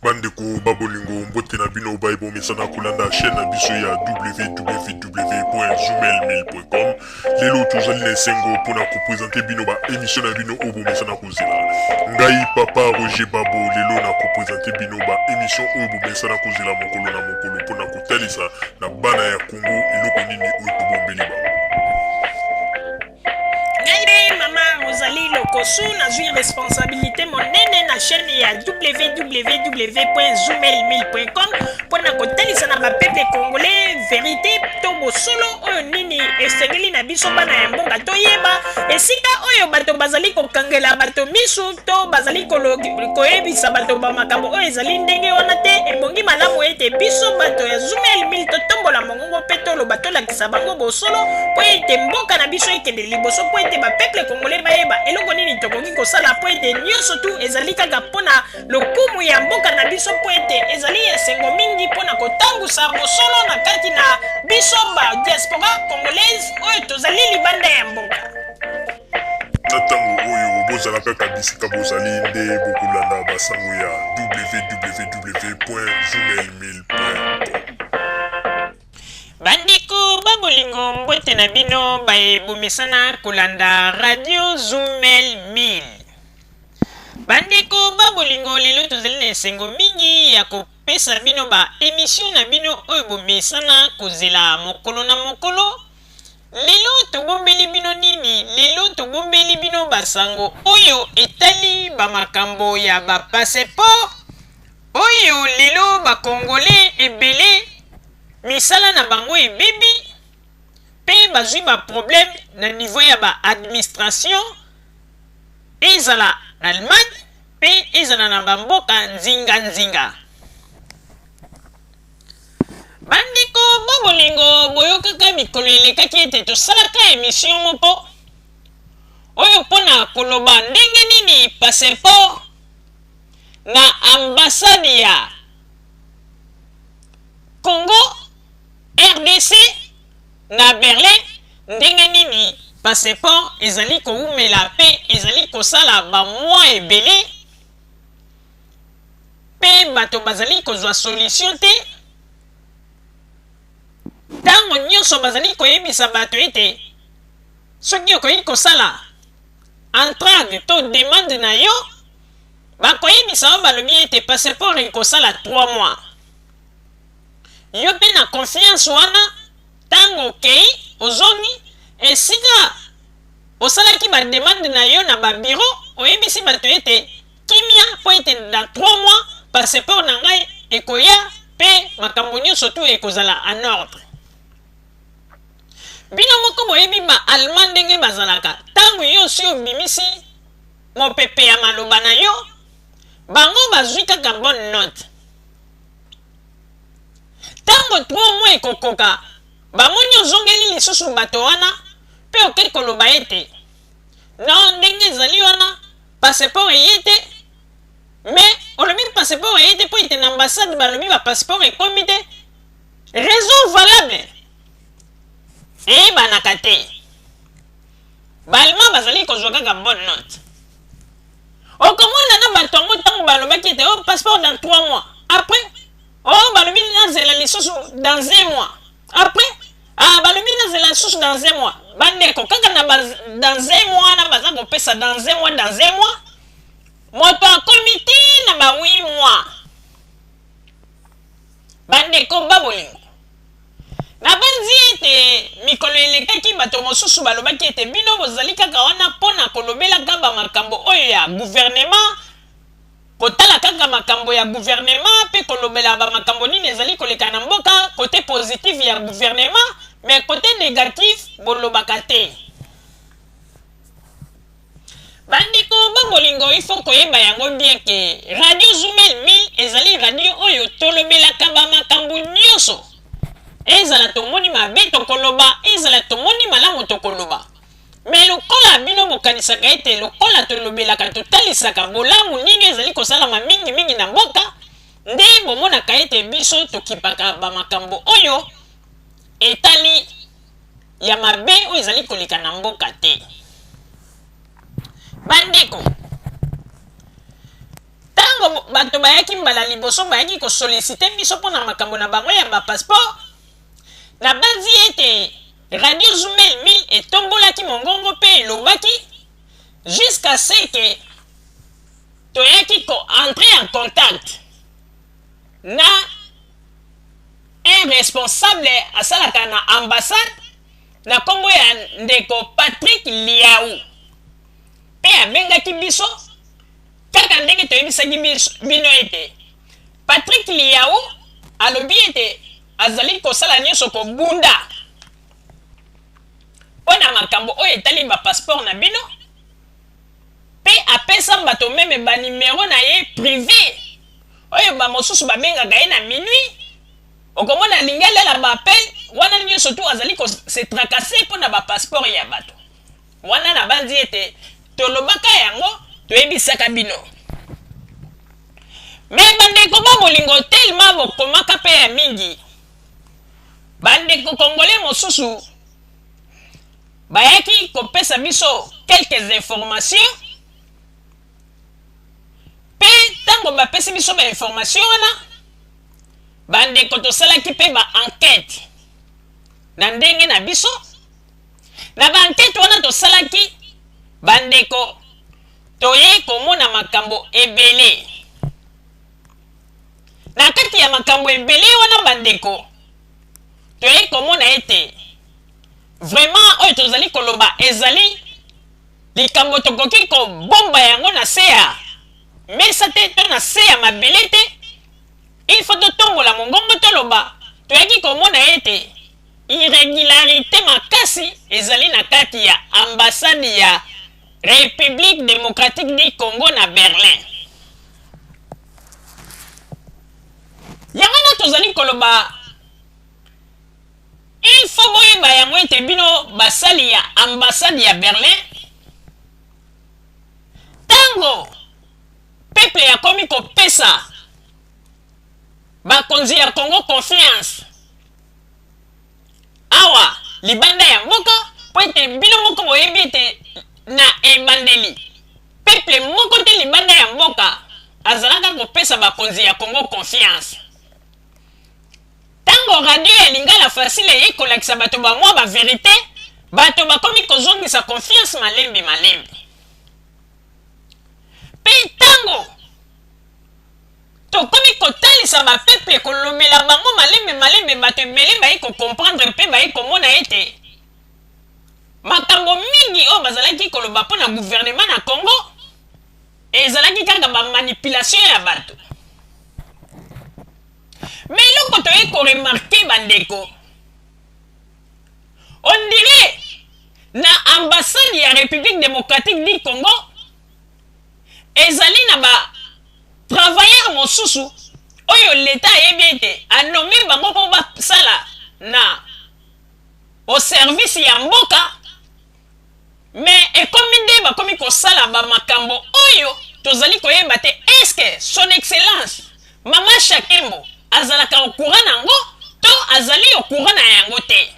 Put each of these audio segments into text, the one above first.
Bandeko babolingo mbote na bino baibo mesana kolanda chaîne na biso ya www.zoomel1000.com. Lelo tozali na esengo mpona kopresente bino ba émission na bino oyo bomesana kozela. Ngai papa Roger Babo lelo na kopresente bino ba émission oyo bomesana kozela mokolo na mokolo mpona kotalisa na bana ya Congo eloko nini oyo tobombeli bango. Mama Rosalie Lokosu nazwi responsabilité monene na chaîne ya www.zoomel1000.com mpona kotalisa na bapeple congolais vérité to bosolo oyo nini esengeli na biso bana ya mboka toyeba esika oyo bato bazali kokangela bato misu to bazali koyebisa bato bamakambo oyo ezali ndenge wana te. Ebongi malamu ete biso bato ya Zoomel 1000 totombola mongongo mpe toloba tolakisa bango bosolo mpo ete mboka na biso ekende liboso mpo ete bapeple congolais bayeba eloko nini tokoki kosala mpo ete nyonso tu ezali kaka mpona lokumu ya mboka na biso mpo ete ezali esengo mingi mpona kotambusa bosolo na kati na biso ba diaspora congolaise oyo tozali libanda ya mboka. Na ntango oyo bozala kaka bisika bozali nde bokolanda basango ya www.zoomel1000.com. Bandeko babolingo mbote na bino baebomesana kolanda radio Zoomel 1000. Bandeko babolingo lelo tozali na esengo mingi ya kopesa bino ba émission na bino oyo bomesana kozela mokolo na mokolo. Lelo tobombeli bino nini? Lelo tobombeli bino basango oyo etali bamakambo ya bapasseport oyo lelo bakongolais ebele misala na bango ebebi pe bazwi ba problème na niveau ya ba administration ezala na Allemagne pe ezala na bamboka nzinga. Bandeko bobolingo boyokaka mikolo elekaki ete tosalaka émission moko oyo mpona koloba ndenge nini passeport na ambassade ya Congo RDC na Berlin ndenge nini passeport ezali koumela pe ezali kosala bamwa ebele pe bato bazali kozwa solution te ntango nyonso bazali koyebisa bato ete soki okoki kosala entrade to demande na yo bakoyebisa yo balobi ete passeport ekosala 3 mois. Yo mpe na confiance wana ntango okei ozongi esika osalaki bademande na yo na babiro oyebisi bato ete kimia mpo ete na 3 mois passeport na ngai ekoya mpe makambo nyonso tu ekozala en ordre. Bino moko boyebi ba Allemand ndenge bazalaka ntango yo si obimisi mopepe ya maloba na yo bango bazwi kaka bonne note. Tango 3 mois ekokoka bamoni ozongeli lisusu bato wana mpe okei koloba ete non ndenge ezali wana passeport eye te mais olobi passeport eye te mpo ete na ambassade balobi bapasseport ekomi te raison valable eyebanaka te. Baalema bazali kozwa kaka bonne note. Okomona na bato yango ntango balobaki ete passeport dans 3 mois après balobi nazela lisusu dans 1 mois après balobi nazela lisusu dans 1 mois. Bandeko kaka na dans 1 mois na baza kopesa dans 1 mois moto akomi te na ba 8 mois. Bandeko babolingo na banzi ete mikolo elekaki bato mosusu balobaki ete bino bozali kaka wana mpona kolobelaka bamakambo oyo ya gouvernement kotala kaka makambo ya gouvernement mpe kolobela bamakambo nini ezali koleka na mboka kote positif ya gouvernement mais kote négatif bolobaka te. Bandeko babolingo ifo koyeba yango bien ke radio Zoomel 1000 ezali radio oyo tolobelaka bamakambo nyonso ezala tomoni mabe tokoloba ezala tomoni malamu tokoloba mais lokola bino bokanisaka ete lokola tolobelaka totalisaka bolamu nini ezali kosalama mingi na mboka nde bomonaka ete biso tokipaka bamakambo oyo etali ya mabe oyo ezali koleka na mboka te. Bandeko tango bato bayaki mbala liboso bayaki kosolicite biso mpona makambo na bango ya bapasseport na banzi ete radio Zumel 1000 etombolaki mongongo mpe elobaki jusqu'à ce que toyaki entrer en contact na un responsable asalaka na ambassade na nkombo ya ndeko Patrick Liaou mpe abengaki biso kaka ndenge toyebisaki bino ete Patrick Liaou alobi ete azali kosala nyonso kobunda mpona makambo oyo etali bapasseport na bino mpe apesa bato meme banimero na ye privé oyo bamosusu babengaka ye na minuit okomona alingi alela baapel wana nyonso tu azali kose trakase mpona bapasseport ya bato wana na banzi ete tolobaka yango toyebisaka bino me bandeko ba bolingo telema bokomaka mpe ya mingi bandeko kongole mosusu bayaki kopesa biso quelques informations mpe ntango bapesi biso bainformation wana bandeko tosalaki mpe baenquête na ndenge na biso na baenquête wana tosalaki bandeko toye komona makambo ebele na kati ya makambo ebele wana bandeko toye komona ete vraiment oyo tozali koloba ezali likambo tokoki kobomba yango na se ya mesa te to na se ya mabele te il faut totombola mongongo toloba toyaki komona ete irrégularité makasi ezali na kati ya ambassade ya République démocratique du Congo na Berlin yango na tozali koloba il faut boyeba yango ete bino basali ya ambassade ya Berlin tango peuple yakomi kopesa bakonzi ya Congo confiance awa libanda ya mboka po ete bino moko boyebi ete na ebandeli peuple moko te libanda ya mboka azalaka kopesa bakonzi ya Congo confiance tango radio ya lingala facile ye kolakisa bato bamwa baverité bato bakomi kozongisa confiance malembe malembe mpe tango tokomi kotalisa bapeple kolobela bango malembe malembe bato ebele bayi kocomprendre mpe bayi komona ete makambo mingi oyo bazalaki koloba mpo na gouvernement na Congo ezalaki kaka bamanipulation ya bato mais eloko toye koremarke bandeko on dirait na ambassade ya République démocratique du Congo ezali na ba travailleur mosusu oyo l'État ayebi ete anome bango mpo basala na au service ya mboka mais ekomi nde bakomi kosala bamakambo oyo tozali koyeba te eske son excellence mama Shakembo azalaka au courant nango to azali au courant na yango te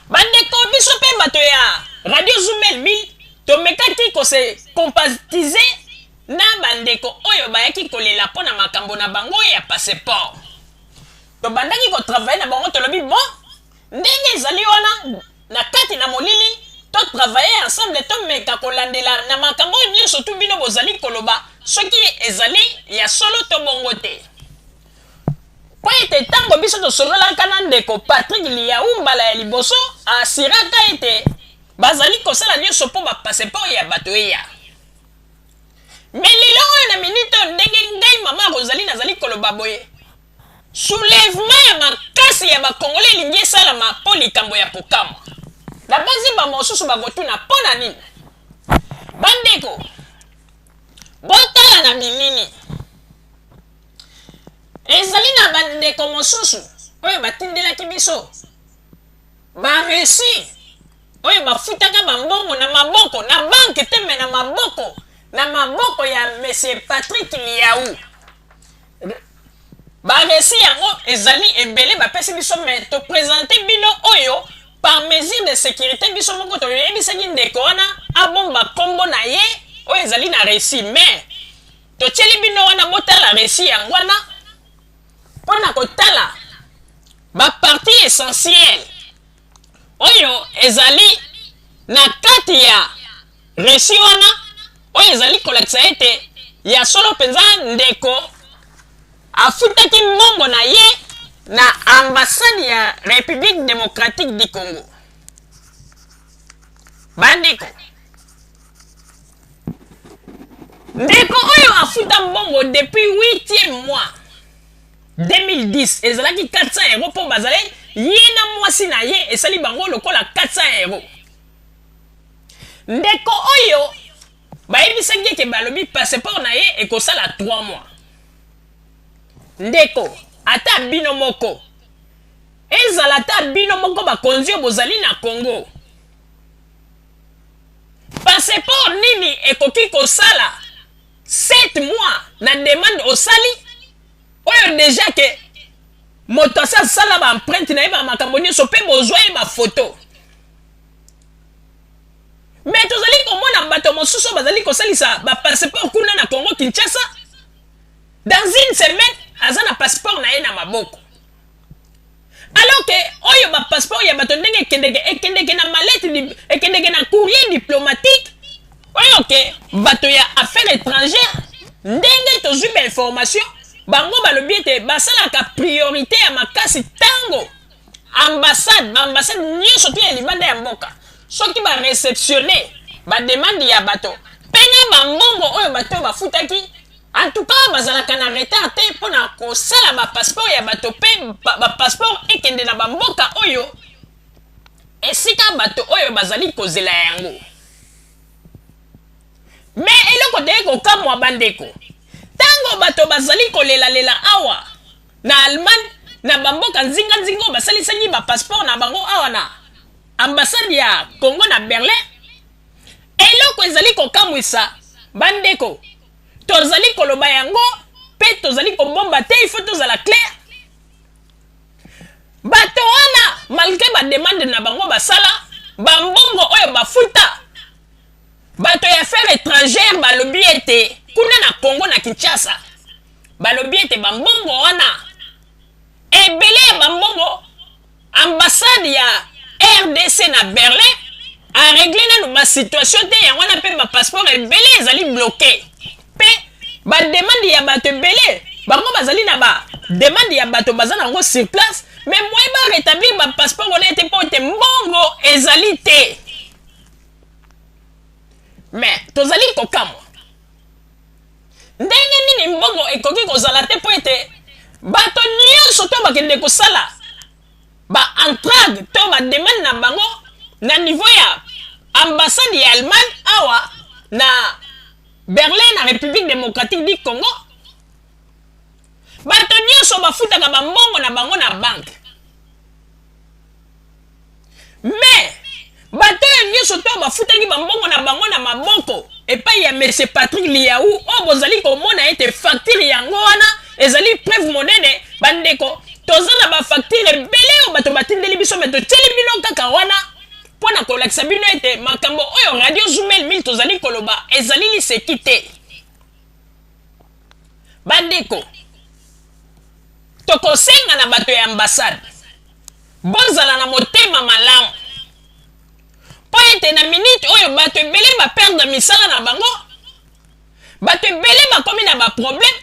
bandeko biso mpe bato ya radio Zumel 1000 tomekaki kose compatize na bandeko oyo bayaki kolela mpo na makambo na bango ya passeport tobandaki kotravaille na bango tolobi bon ndenge ezali wana na kati na molili to travailler ensemble tomeka kolandela na makambo nyonso tu bino bozali koloba soki ezali ya solo to bongo te po ete ntango biso tosololaka na ndeko Patrick Liaou mbala ya liboso asiraka ete bazali kosala nyonso mpo bapasseport ya bato eya me lelo oyo na minute ndenge ngai mama Rosalie nazali koloba boye soulèvement ya makasi ya bakongole elingi esalama mpo likambo ya pokama na bazi bamosusu bakotuna mpo na nini bandeko botala na minini ezali na bandeko mosusu oyo batindelaki biso baresi oyo bafutaka bambongo na maboko na banke te me na maboko ya monsieur Patrick Liaou baresi yango ezali ebele bapesi biso me topresente bino oyo par mesure de sécurité biso moko toyebisaki ndeko wana abomba kombo na ye oyo ezali na resi mais totieli bino wana botala resi yango wana mpona kotala baparti essentielle oyo ezali na kati ya resi wana oyo ezali kolakisa ete ya solo mpenza ndeko afutaki mbongo na ye na ambassade ya République démocratique du Congo. Bandeko ndeko oyo afuta mbongo depuis 8e mois 2010 ezalaki 400 euros mpo bazale ye na mwasi na ye esali bango lokola 400 euros. Ndeko oyo bayebisaki ete balobi passeport na ye ekosala 3 mois. Ndeko ata bino moko ezala ata bino moko bakonzi oyo bozali na Congo, passeport nini ekoki kosala 7 mois na demande osali oyo deja ke moto asala ba empreinte na ye ba makambo nyonso mpe bozwa ye bafoto. Mais tozali komona bato mosusu bazali kosalisa ba passeport kuna na Congo Kinshasa, dans une semaine aza na passeport na ye na maboko, alors que oyo ba passeport ya bato ndenge ekendeke na mallette ekendeke na courrier diplomatique oyo ke bato ya affaires étrangères ndenge tozwi ba information bango balobi ete basalaka priorité ya makasi tango ambassade nyonso to ya libanda ya mboka soki ba réceptionner ba demande ya bato pena bambongo oyo bato bafutaki. En tout cas, bazalaka na retard te mpona kosala ba passeport ya bato pe ba passeport ekende na bamboka oyo esika bato oyo bazali kozela yango. Mais eloko te kokamwa bandeko tango bato bazali kolela awa na Allemagne na bamboka nzinga basalisaki ba passeport na bango awa na ambassade ya Congo na Berlin, eloko ezali kokamwisa bandeko tozali koloba yango pe tozali kobomba te, il faut tozala clair. Bato wana malgré ba demande na bango basala bambongo oyo bafuta bato ya affaires étrangères balobi ete kuna na Congo na Kinshasa balobi ete bambongo wana ebele ya bambongo ambassade ya RDC na Berlin a réglé nanu ba situation te yango wana pe ba passeport ebele ezali bloqué pe ba demande ya bato ebele bango bazali na ba demande ya bato baza nango sur place, mais moi ba rétablir ba passeport wana ete po ete mbongo ezali te. Mais tozali kokamwa ndenge nini mbongo ekoki kozala te po ete bato nyonso to bakende kosala ba entrade to ba demande na bango na niveau ya ambassade ya Allemagne awa na Berlin na République démocratique du Congo, bato nyonso bafutaka bambongo na bango na banque. Mais bato nyonso to bafutaki bambongo na bango na maboko epai ya monsieur Patrick Liaou o bozali komona ete facture yango wana ezali preuve monene bandeko tozana ba facture ebele o bato batindeli biso meto teli bino kaka wana pona kolakisa bino ete makambo oyo radio Zoomel 1000 tozali koloba ezali liseki te. Bandeko tokosenga na bato ya ambassade bozala na motema malamu po ete na minute oyo bato ebele baperdre misala na bango, bato ebele bakomi na baproblème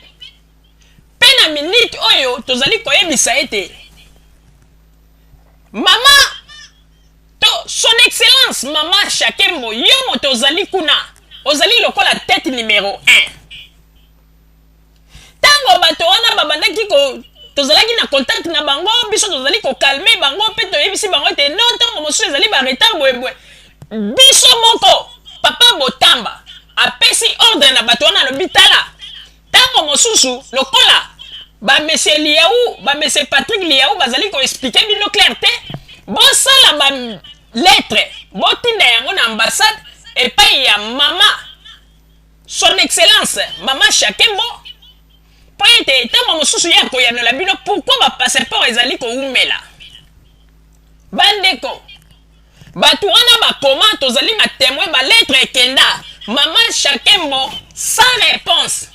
pe na minute oyo tozali koyebisa ete mama son excellence mama Shakembo yo moto ozali kuna ozali lokola tête numéro 1 tango bato wana babandaki tozalaki na contact na bango biso tozali kokalme bango pe toyebisi bango ete non tango mosusu ezali ba retard boyeboye biso moko papa Botamba apesi ordre na bato wana alobi tala tango mosusu lokola ba monsieur Liaou ba monsieur Patrick Liaou bazali ko expliquer bino clair te bosala ba lettre botinda yango na ambassade epai ya mama son excellence mama Shakembo po ete ntango mosusu ya koyanola bino pourquoi ba passeport ezali koumela. Bandeko bato wana bakoma tozali na témoin ba lettre ekenda mama Shakembo sans réponse